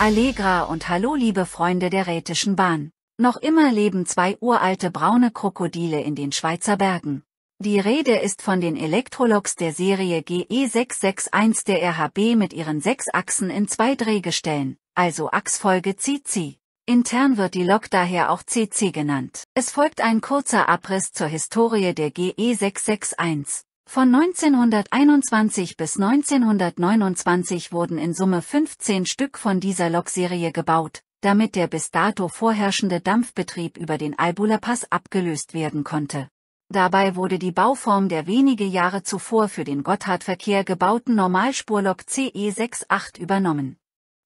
Allegra und hallo liebe Freunde der Rhätischen Bahn. Noch immer leben zwei uralte braune Krokodile in den Schweizer Bergen. Die Rede ist von den Elektroloks der Serie GE661 der RHB mit ihren 6 Achsen in 2 Drehgestellen, also Achsfolge CC. Intern wird die Lok daher auch CC genannt. Es folgt ein kurzer Abriss zur Historie der GE661. Von 1921 bis 1929 wurden in Summe 15 Stück von dieser Lokserie gebaut, damit der bis dato vorherrschende Dampfbetrieb über den Albula-Pass abgelöst werden konnte. Dabei wurde die Bauform der wenige Jahre zuvor für den Gotthardverkehr gebauten Normalspurlok CE68 übernommen.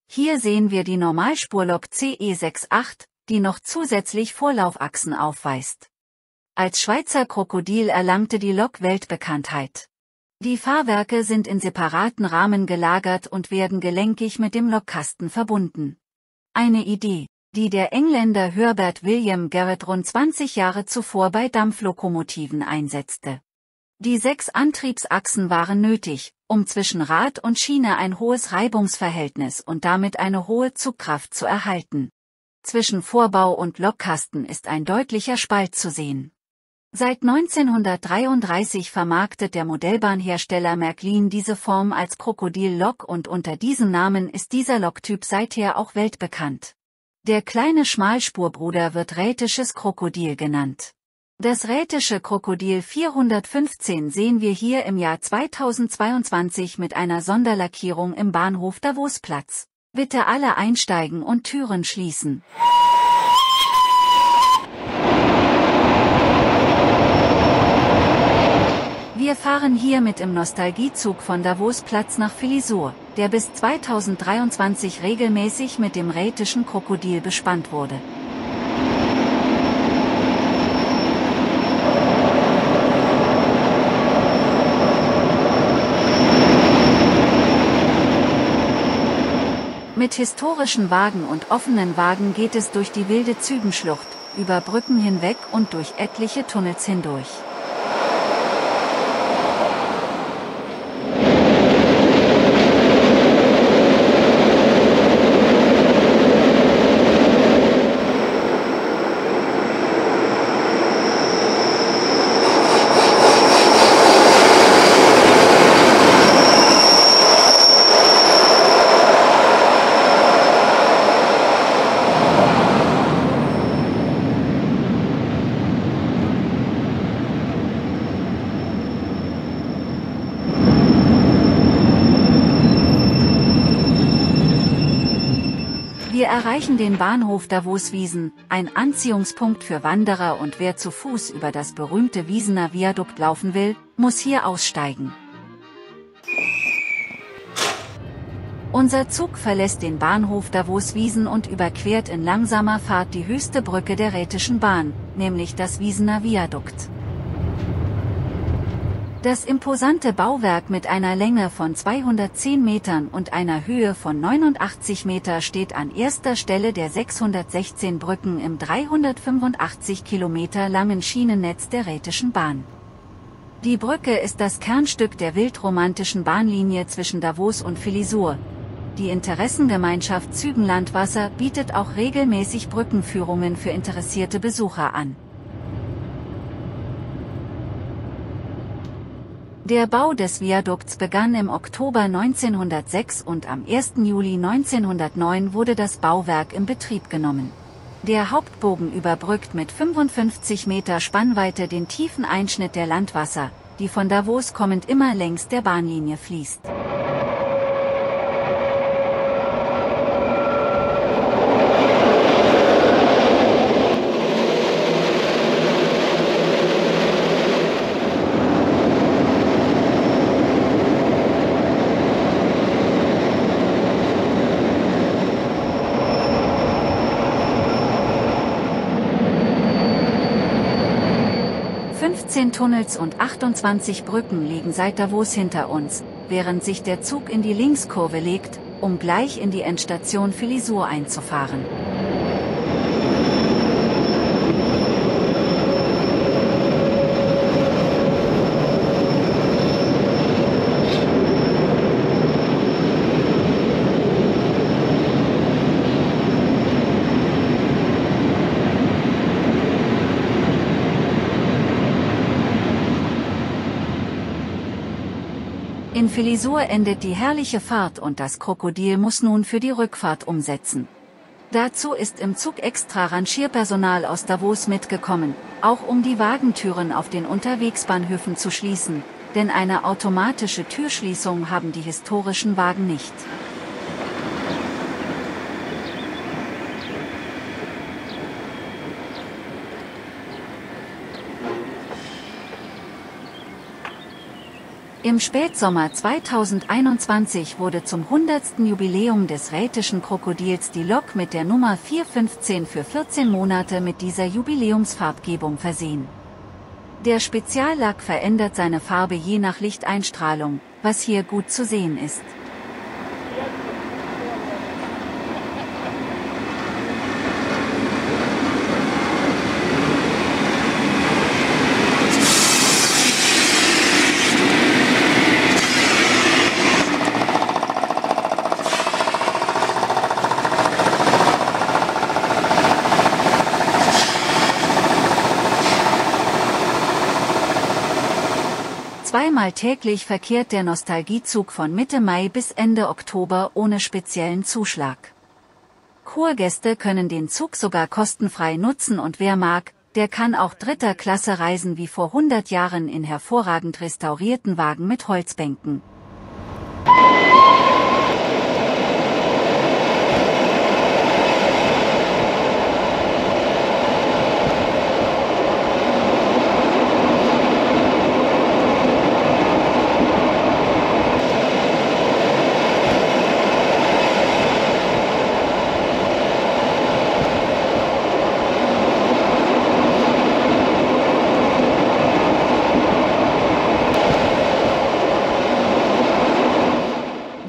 Hier sehen wir die Normalspurlok CE68, die noch zusätzlich Vorlaufachsen aufweist. Als Schweizer Krokodil erlangte die Lok Weltbekanntheit. Die Fahrwerke sind in separaten Rahmen gelagert und werden gelenkig mit dem Lokkasten verbunden. Eine Idee, die der Engländer Herbert William Garrett rund 20 Jahre zuvor bei Dampflokomotiven einsetzte. Die 6 Antriebsachsen waren nötig, um zwischen Rad und Schiene ein hohes Reibungsverhältnis und damit eine hohe Zugkraft zu erhalten. Zwischen Vorbau und Lokkasten ist ein deutlicher Spalt zu sehen. Seit 1933 vermarktet der Modellbahnhersteller Märklin diese Form als Krokodil-Lok und unter diesem Namen ist dieser Loktyp seither auch weltbekannt. Der kleine Schmalspurbruder wird Rhätisches Krokodil genannt. Das Rhätische Krokodil 415 sehen wir hier im Jahr 2022 mit einer Sonderlackierung im Bahnhof Davosplatz. Bitte alle einsteigen und Türen schließen. Wir fahren hiermit im Nostalgiezug von Davosplatz nach Filisur, der bis 2023 regelmäßig mit dem Rhätischen Krokodil bespannt wurde. Mit historischen Wagen und offenen Wagen geht es durch die wilde Zügenschlucht, über Brücken hinweg und durch etliche Tunnels hindurch. Wir erreichen den Bahnhof Davos-Wiesen, ein Anziehungspunkt für Wanderer und wer zu Fuß über das berühmte Wiesener Viadukt laufen will, muss hier aussteigen. Unser Zug verlässt den Bahnhof Davos-Wiesen und überquert in langsamer Fahrt die höchste Brücke der Rhätischen Bahn, nämlich das Wiesener Viadukt. Das imposante Bauwerk mit einer Länge von 210 Metern und einer Höhe von 89 Meter steht an erster Stelle der 616 Brücken im 385 Kilometer langen Schienennetz der Rhätischen Bahn. Die Brücke ist das Kernstück der wildromantischen Bahnlinie zwischen Davos und Filisur. Die Interessengemeinschaft Zügenlandwasser bietet auch regelmäßig Brückenführungen für interessierte Besucher an. Der Bau des Viadukts begann im Oktober 1906 und am 1. Juli 1909 wurde das Bauwerk in Betrieb genommen. Der Hauptbogen überbrückt mit 55 Meter Spannweite den tiefen Einschnitt der Landwasser, die von Davos kommend immer längs der Bahnlinie fließt. Tunnels und 28 Brücken liegen seit Davos hinter uns, während sich der Zug in die Linkskurve legt, um gleich in die Endstation Filisur einzufahren. In Filisur endet die herrliche Fahrt und das Krokodil muss nun für die Rückfahrt umsetzen. Dazu ist im Zug extra Rangierpersonal aus Davos mitgekommen, auch um die Wagentüren auf den Unterwegsbahnhöfen zu schließen, denn eine automatische Türschließung haben die historischen Wagen nicht. Im Spätsommer 2021 wurde zum 100. Jubiläum des Rätischen Krokodils die Lok mit der Nummer 415 für 14 Monate mit dieser Jubiläumsfarbgebung versehen. Der Speziallack verändert seine Farbe je nach Lichteinstrahlung, was hier gut zu sehen ist. Zweimal täglich verkehrt der Nostalgiezug von Mitte Mai bis Ende Oktober ohne speziellen Zuschlag. Kurgäste können den Zug sogar kostenfrei nutzen und wer mag, der kann auch dritter Klasse reisen wie vor 100 Jahren in hervorragend restaurierten Wagen mit Holzbänken.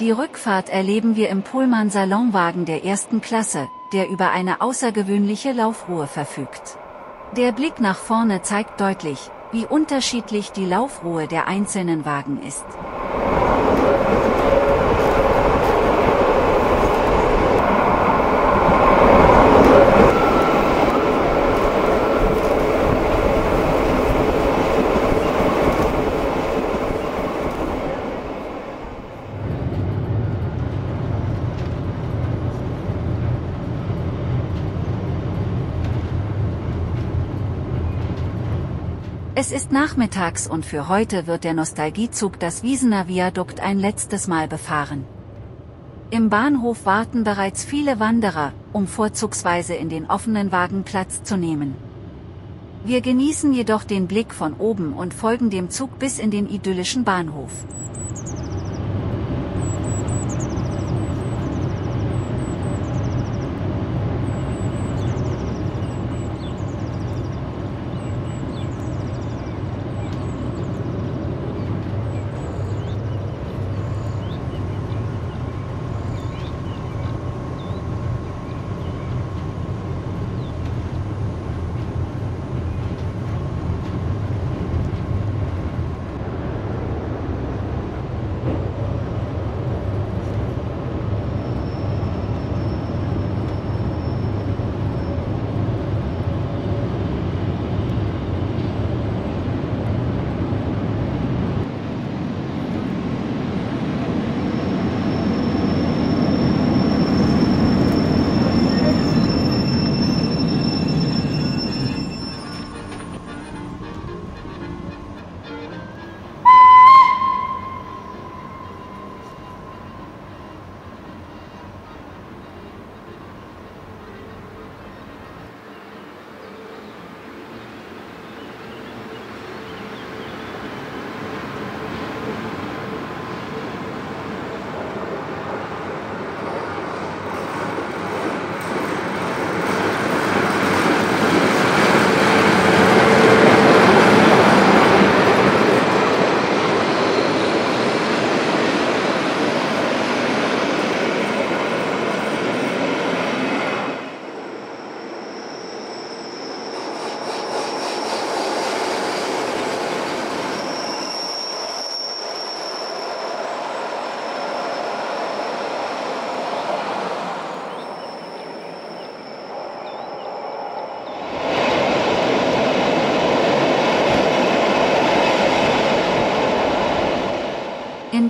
Die Rückfahrt erleben wir im Pullman-Salonwagen der ersten Klasse, der über eine außergewöhnliche Laufruhe verfügt. Der Blick nach vorne zeigt deutlich, wie unterschiedlich die Laufruhe der einzelnen Wagen ist. Es ist nachmittags und für heute wird der Nostalgiezug das Wiesener Viadukt ein letztes Mal befahren. Im Bahnhof warten bereits viele Wanderer, um vorzugsweise in den offenen Wagen Platz zu nehmen. Wir genießen jedoch den Blick von oben und folgen dem Zug bis in den idyllischen Bahnhof.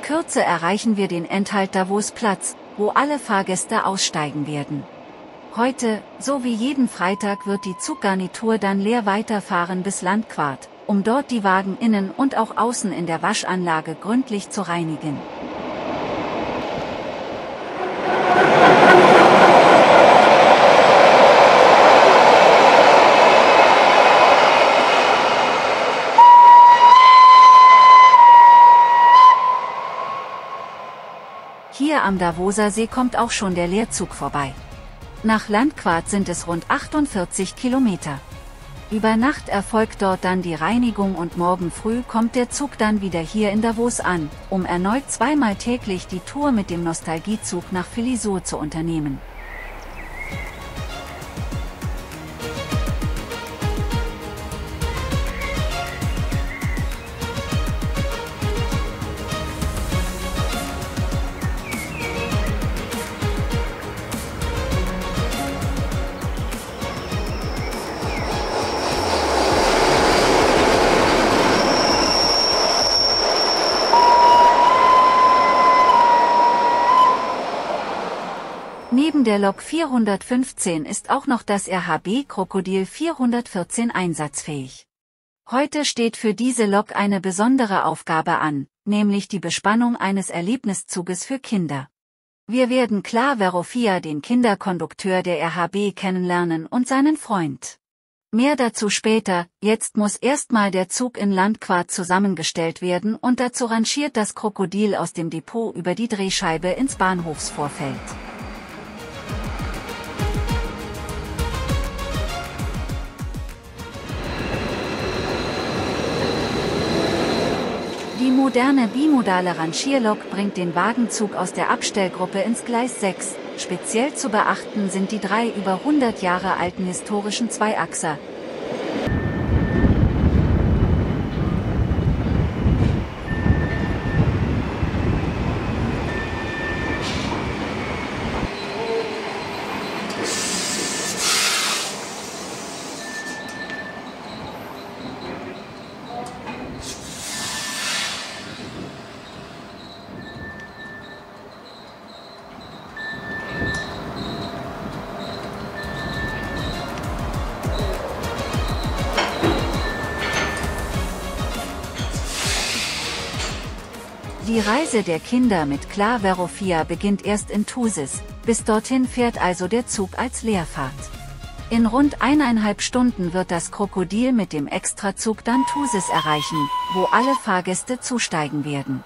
Kürze erreichen wir den Endhalt Davosplatz, wo alle Fahrgäste aussteigen werden. Heute, so wie jeden Freitag, wird die Zuggarnitur dann leer weiterfahren bis Landquart, um dort die Wagen innen und auch außen in der Waschanlage gründlich zu reinigen. Hier am Davoser See kommt auch schon der Leerzug vorbei. Nach Landquart sind es rund 48 Kilometer. Über Nacht erfolgt dort dann die Reinigung und morgen früh kommt der Zug dann wieder hier in Davos an, um erneut zweimal täglich die Tour mit dem Nostalgiezug nach Filisur zu unternehmen. Neben der Lok 415 ist auch noch das RHB Krokodil 414 einsatzfähig. Heute steht für diese Lok eine besondere Aufgabe an, nämlich die Bespannung eines Erlebniszuges für Kinder. Wir werden Kla Verofia, den Kinderkondukteur der RHB, kennenlernen und seinen Freund. Mehr dazu später. Jetzt muss erstmal der Zug in Landquart zusammengestellt werden und dazu rangiert das Krokodil aus dem Depot über die Drehscheibe ins Bahnhofsvorfeld. Die moderne bimodale Rangierlok bringt den Wagenzug aus der Abstellgruppe ins Gleis 6. Speziell zu beachten sind die 3 über 100 Jahre alten historischen Zweiachser. Die Reise der Kinder mit Kla Verofia beginnt erst in Thusis, bis dorthin fährt also der Zug als Leerfahrt. In rund 1,5 Stunden wird das Krokodil mit dem Extrazug dann Thusis erreichen, wo alle Fahrgäste zusteigen werden.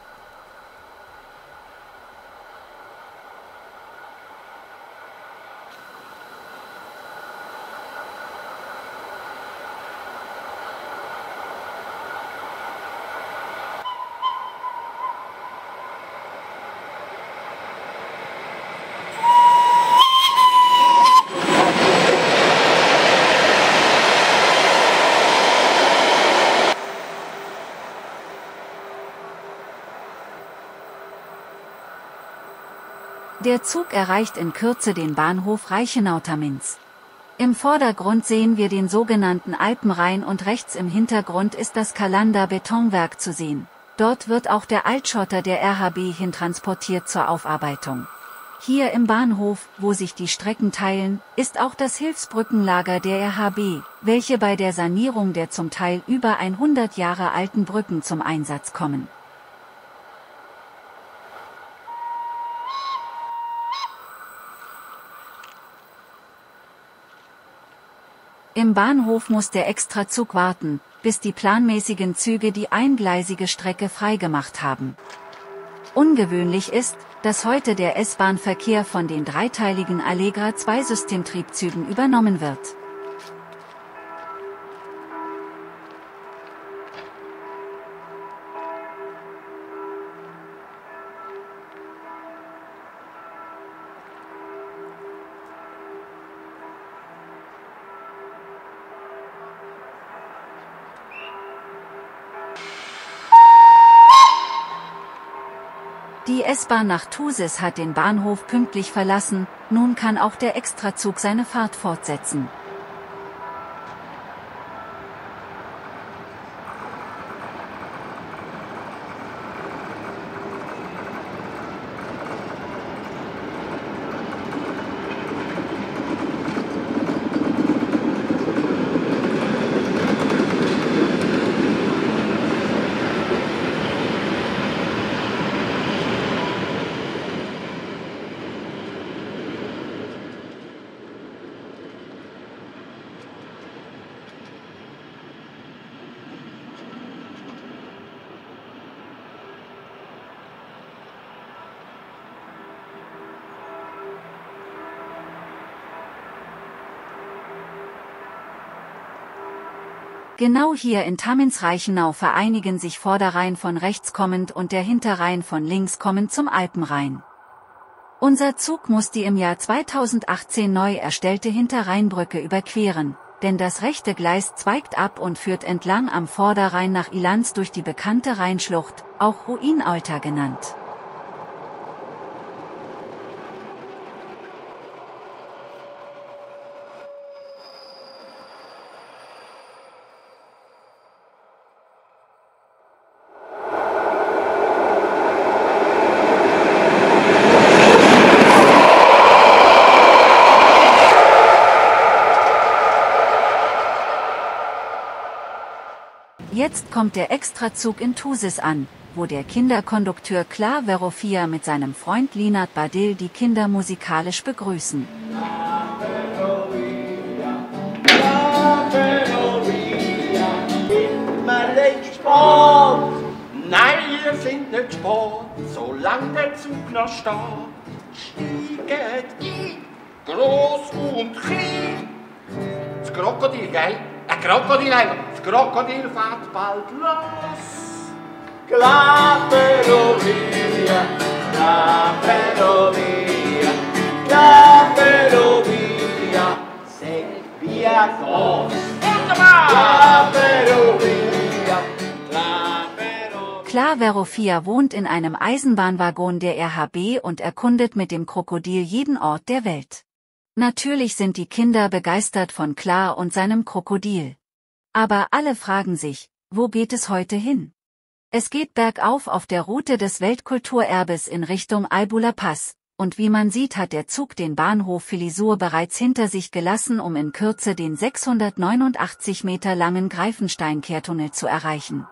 Der Zug erreicht in Kürze den Bahnhof Reichenau-Tamins. Im Vordergrund sehen wir den sogenannten Alpenrhein und rechts im Hintergrund ist das Callander Betonwerk zu sehen. Dort wird auch der Altschotter der RHB hintransportiert zur Aufarbeitung. Hier im Bahnhof, wo sich die Strecken teilen, ist auch das Hilfsbrückenlager der RHB, welche bei der Sanierung der zum Teil über 100 Jahre alten Brücken zum Einsatz kommen. Im Bahnhof muss der Extrazug warten, bis die planmäßigen Züge die eingleisige Strecke freigemacht haben. Ungewöhnlich ist, dass heute der S-Bahn-Verkehr von den dreiteiligen Allegra 2 Systemtriebzügen übernommen wird. Die S-Bahn nach Thusis hat den Bahnhof pünktlich verlassen, nun kann auch der Extrazug seine Fahrt fortsetzen. Genau hier in Tammins-Reichenau vereinigen sich Vorderrhein von rechts kommend und der Hinterrhein von links kommend zum Alpenrhein. Unser Zug muss die im Jahr 2018 neu erstellte Hinterrheinbrücke überqueren, denn das rechte Gleis zweigt ab und führt entlang am Vorderrhein nach Ilanz durch die bekannte Rheinschlucht, auch Ruinolter genannt. Jetzt kommt der Extrazug in Thusis an, wo der Kinderkondukteur Klar Verofia mit seinem Freund Linard Badil die Kinder musikalisch begrüßen. Nein, wir sind nicht spät, solange der Zug noch steht. Steiget ein, gross und klein. Das Krokodil, gell? Ein Krokodil, das Krokodil fährt bald los. Clappero via, clappero via, clappero via, seg via dos. Clappero via, clappero. Klar Verofia wohnt in einem Eisenbahnwaggon der RHB und erkundet mit dem Krokodil jeden Ort der Welt. Natürlich sind die Kinder begeistert von Klar und seinem Krokodil. Aber alle fragen sich, wo geht es heute hin? Es geht bergauf auf der Route des Weltkulturerbes in Richtung Albula Pass, und wie man sieht, hat der Zug den Bahnhof Filisur bereits hinter sich gelassen, um in Kürze den 689 Meter langen Greifenstein-Kehrtunnel zu erreichen.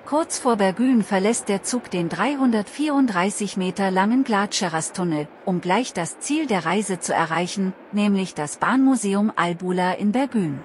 Kurz vor Bergün verlässt der Zug den 334 Meter langen Glatscheras-Tunnel, um gleich das Ziel der Reise zu erreichen, nämlich das Bahnmuseum Albula in Bergün.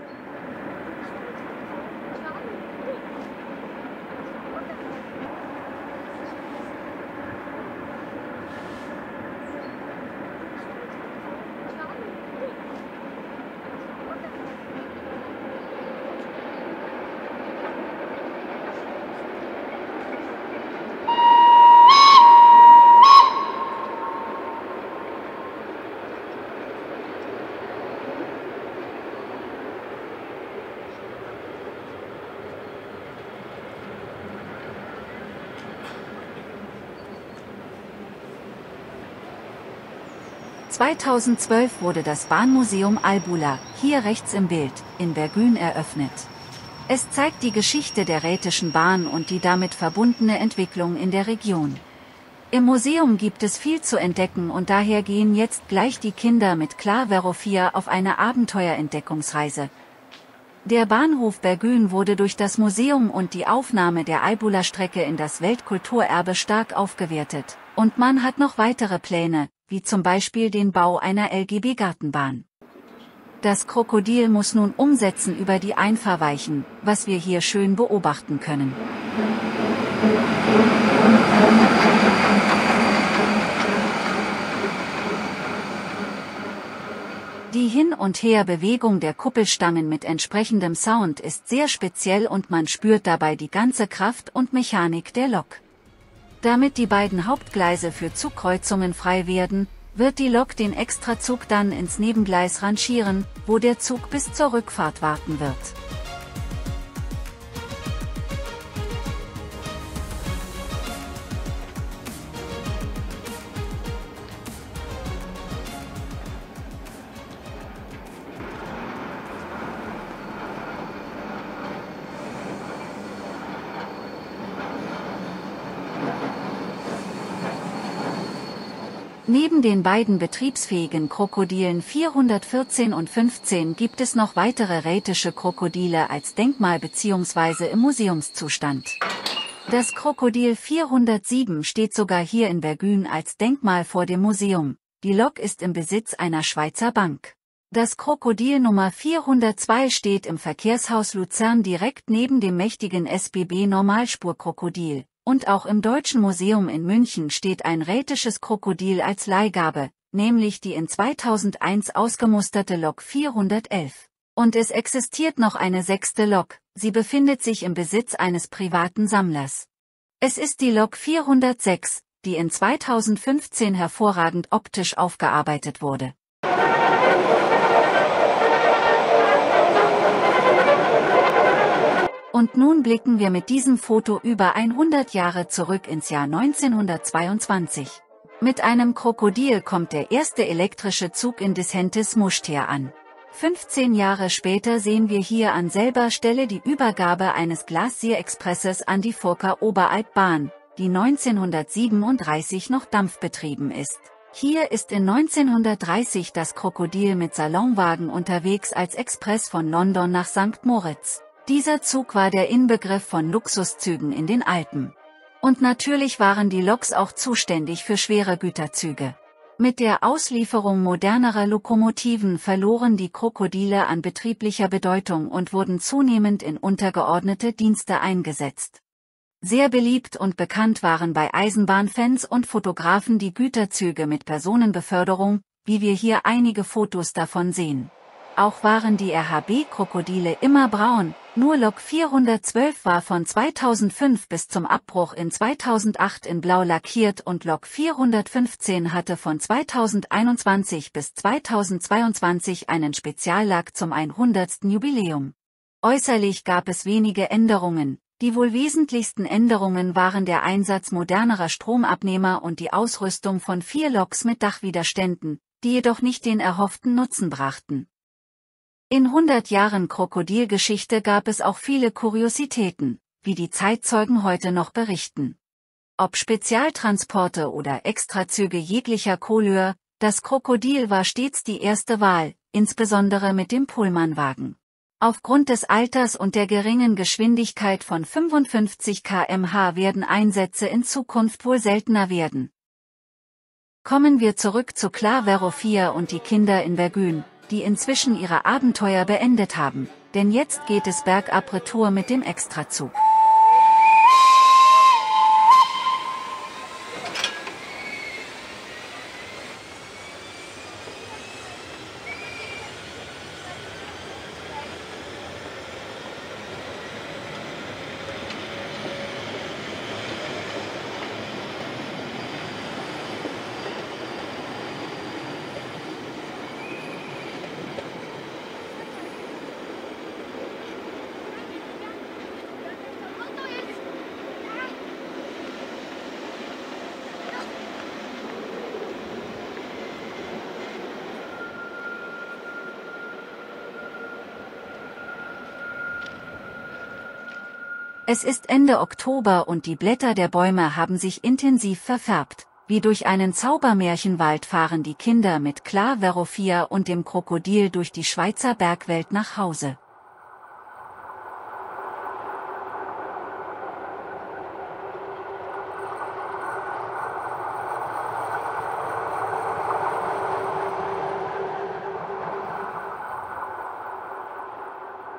2012 wurde das Bahnmuseum Albula, hier rechts im Bild, in Bergün eröffnet. Es zeigt die Geschichte der Rhätischen Bahn und die damit verbundene Entwicklung in der Region. Im Museum gibt es viel zu entdecken und daher gehen jetzt gleich die Kinder mit Claro 4 auf eine Abenteuerentdeckungsreise. Der Bahnhof Bergün wurde durch das Museum und die Aufnahme der Albula-Strecke in das Weltkulturerbe stark aufgewertet, und man hat noch weitere Pläne, wie zum Beispiel den Bau einer LGB-Gartenbahn. Das Krokodil muss nun umsetzen über die Einfahrweichen, was wir hier schön beobachten können. Die Hin- und Herbewegung der Kuppelstangen mit entsprechendem Sound ist sehr speziell und man spürt dabei die ganze Kraft und Mechanik der Lok. Damit die beiden Hauptgleise für Zugkreuzungen frei werden, wird die Lok den Extrazug dann ins Nebengleis rangieren, wo der Zug bis zur Rückfahrt warten wird. Neben den beiden betriebsfähigen Krokodilen 414 und 15 gibt es noch weitere rätische Krokodile als Denkmal bzw. im Museumszustand. Das Krokodil 407 steht sogar hier in Bergün als Denkmal vor dem Museum. Die Lok ist im Besitz einer Schweizer Bank. Das Krokodil Nummer 402 steht im Verkehrshaus Luzern direkt neben dem mächtigen SBB Normalspurkrokodil. Und auch im Deutschen Museum in München steht ein rätisches Krokodil als Leihgabe, nämlich die in 2001 ausgemusterte Lok 411. Und es existiert noch eine sechste Lok, sie befindet sich im Besitz eines privaten Sammlers. Es ist die Lok 406, die in 2015 hervorragend optisch aufgearbeitet wurde. Und nun blicken wir mit diesem Foto über 100 Jahre zurück ins Jahr 1922. Mit einem Krokodil kommt der erste elektrische Zug in Disentis Muschtir an. 15 Jahre später sehen wir hier an selber Stelle die Übergabe eines Glacier-Expresses an die Furka Oberalpbahn, die 1937 noch dampfbetrieben ist. Hier ist in 1930 das Krokodil mit Salonwagen unterwegs als Express von London nach St. Moritz. Dieser Zug war der Inbegriff von Luxuszügen in den Alpen. Und natürlich waren die Loks auch zuständig für schwere Güterzüge. Mit der Auslieferung modernerer Lokomotiven verloren die Krokodile an betrieblicher Bedeutung und wurden zunehmend in untergeordnete Dienste eingesetzt. Sehr beliebt und bekannt waren bei Eisenbahnfans und Fotografen die Güterzüge mit Personenbeförderung, wie wir hier einige Fotos davon sehen. Auch waren die RHB-Krokodile immer braun, nur Lok 412 war von 2005 bis zum Abbruch in 2008 in Blau lackiert und Lok 415 hatte von 2021 bis 2022 einen Speziallack zum 100. Jubiläum. Äußerlich gab es wenige Änderungen, die wohl wesentlichsten Änderungen waren der Einsatz modernerer Stromabnehmer und die Ausrüstung von 4 Loks mit Dachwiderständen, die jedoch nicht den erhofften Nutzen brachten. In 100 Jahren Krokodilgeschichte gab es auch viele Kuriositäten, wie die Zeitzeugen heute noch berichten. Ob Spezialtransporte oder Extrazüge jeglicher Couleur, das Krokodil war stets die erste Wahl, insbesondere mit dem Pullmanwagen. Aufgrund des Alters und der geringen Geschwindigkeit von 55 km/h werden Einsätze in Zukunft wohl seltener werden. Kommen wir zurück zu Claro 4 und die Kinder in Bergün, die inzwischen ihre Abenteuer beendet haben, denn jetzt geht es bergab retour mit dem Extrazug. Es ist Ende Oktober und die Blätter der Bäume haben sich intensiv verfärbt. Wie durch einen Zaubermärchenwald fahren die Kinder mit Clara Verofia und dem Krokodil durch die Schweizer Bergwelt nach Hause.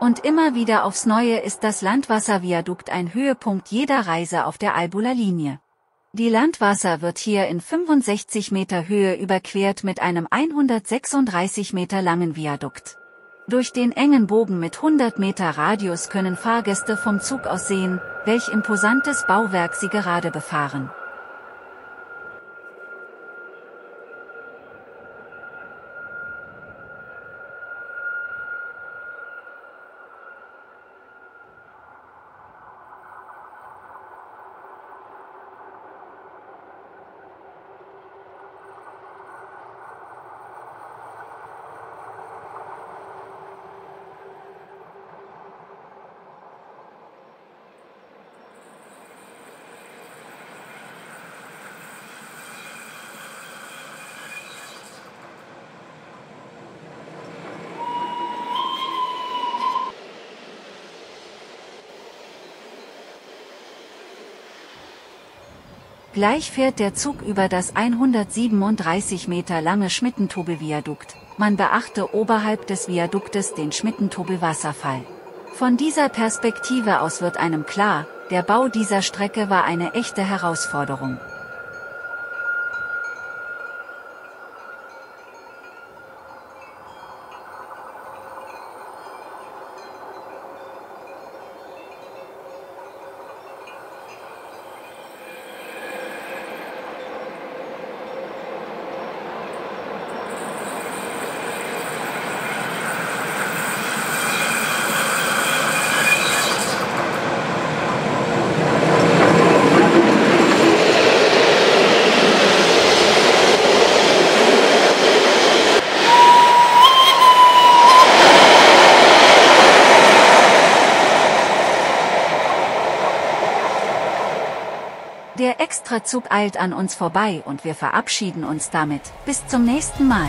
Und immer wieder aufs Neue ist das Landwasserviadukt ein Höhepunkt jeder Reise auf der Albuler Linie. Die Landwasser wird hier in 65 Meter Höhe überquert mit einem 136 Meter langen Viadukt. Durch den engen Bogen mit 100 Meter Radius können Fahrgäste vom Zug aus sehen, welch imposantes Bauwerk sie gerade befahren. Gleich fährt der Zug über das 137 Meter lange Schmittentobel-Viadukt. Man beachte oberhalb des Viaduktes den Schmittentobel-Wasserfall. Von dieser Perspektive aus wird einem klar, der Bau dieser Strecke war eine echte Herausforderung. Der Extrazug eilt an uns vorbei und wir verabschieden uns damit. Bis zum nächsten Mal.